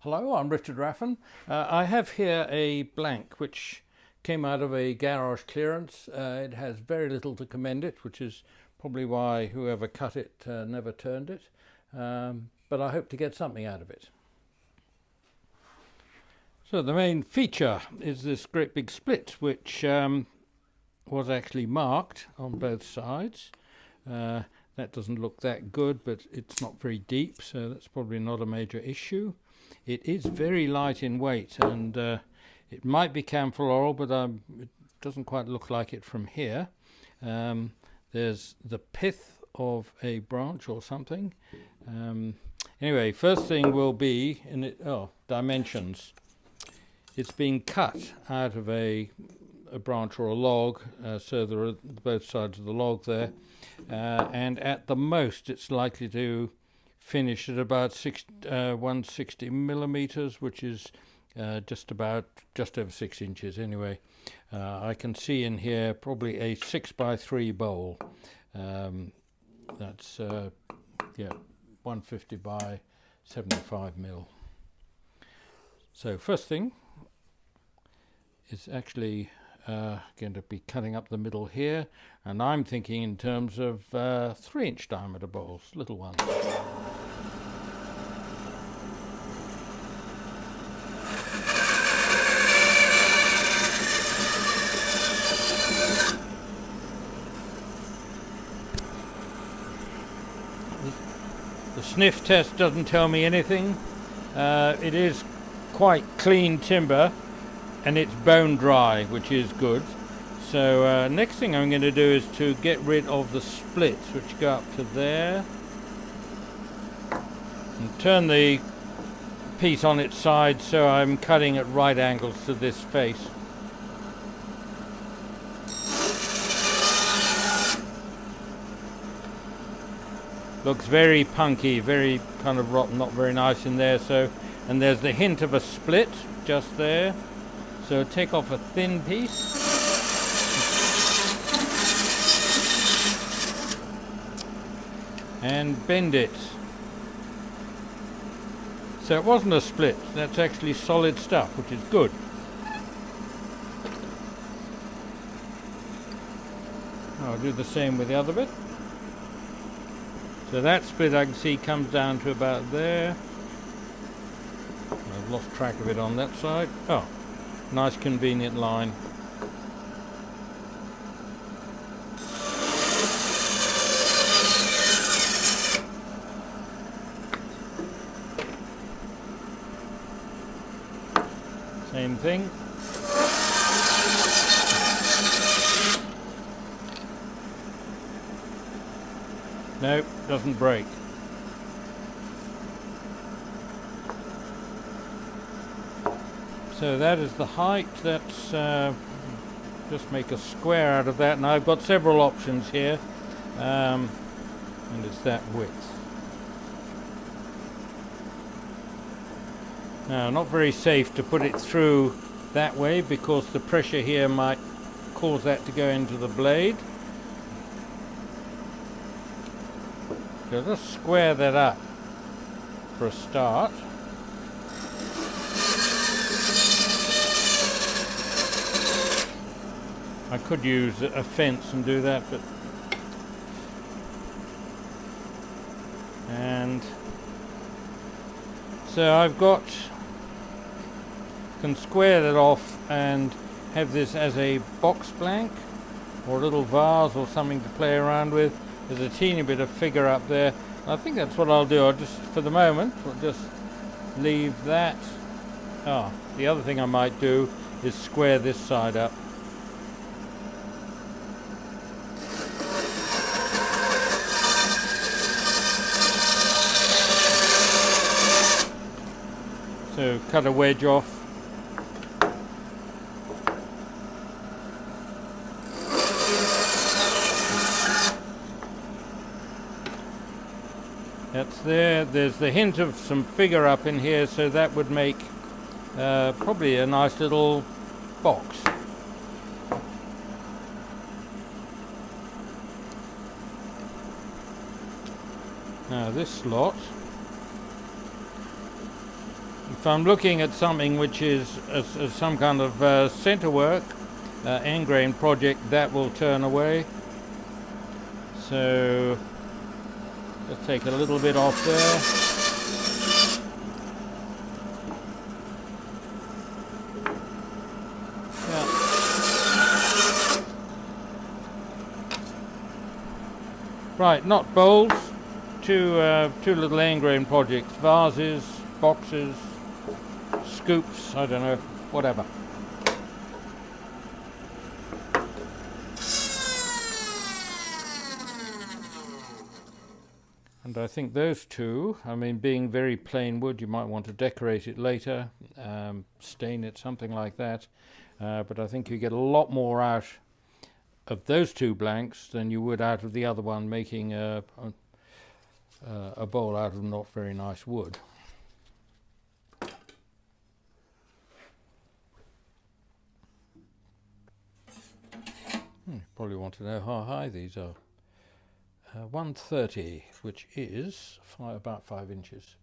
Hello, I'm Richard Raffan. I have here a blank which came out of a garage clearance. It has very little to commend it, which is probably why whoever cut it never turned it, but I hope to get something out of it. So the main feature is this great big split, which was actually marked on both sides. That doesn't look that good, but it's not very deep, so that's probably not a major issue. It is very light in weight, and it might be camphor oil, but it doesn't quite look like it from here. There's the pith of a branch or something. Anyway, first thing will be dimensions. It's been cut out of a branch or a log, so there are both sides of the log there, and at the most it's likely to finish at about 160 millimeters, which is just over 6 inches anyway. I can see in here probably a 6x3 bowl. That's 150 by 75 mil. So first thing is actually going to be cutting up the middle here, and I'm thinking in terms of 3-inch diameter bowls, little ones. The sniff test doesn't tell me anything. It is quite clean timber, and it's bone dry, which is good. So next thing I'm going to do is to get rid of the splits which go up to there, and turn the piece on its side so I'm cutting at right angles to this face. Looks very punky, very kind of rotten, not very nice in there. So, and there's the hint of a split just there. So take off a thin piece. And bend it. So it wasn't a split, that's actually solid stuff, which is good. I'll do the same with the other bit. So that split I can see comes down to about there. I've lost track of it on that side. Oh, nice convenient line. Same thing. Nope, doesn't break. So that is the height. That's just make a square out of that, and I've got several options here, and it's that width. Now, not very safe to put it through that way because the pressure here might cause that to go into the blade. So just square that up for a start. I could use a fence and do that, but and so I've can square that off and have this as a box blank or a little vase or something to play around with. There's a teeny bit of figure up there. I think that's what I'll do. I'll just, for the moment, we'll just leave that. The other thing I might do is square this side up. So cut a wedge off. That's there. There's the hint of some figure up in here, so that would make probably a nice little box. Now this slot, if I'm looking at something which is some kind of centre work, endgrain project, that will turn away. So let's take a little bit off there. Right, not bowls, two little endgrain projects, vases, boxes, scoops, I don't know, whatever. And I think those two, I mean, being very plain wood, you might want to decorate it later, stain it, something like that. But I think you get a lot more out of those two blanks than you would out of the other one, making a bowl out of not very nice wood. Probably want to know how high these are. 130, which is about 5 inches.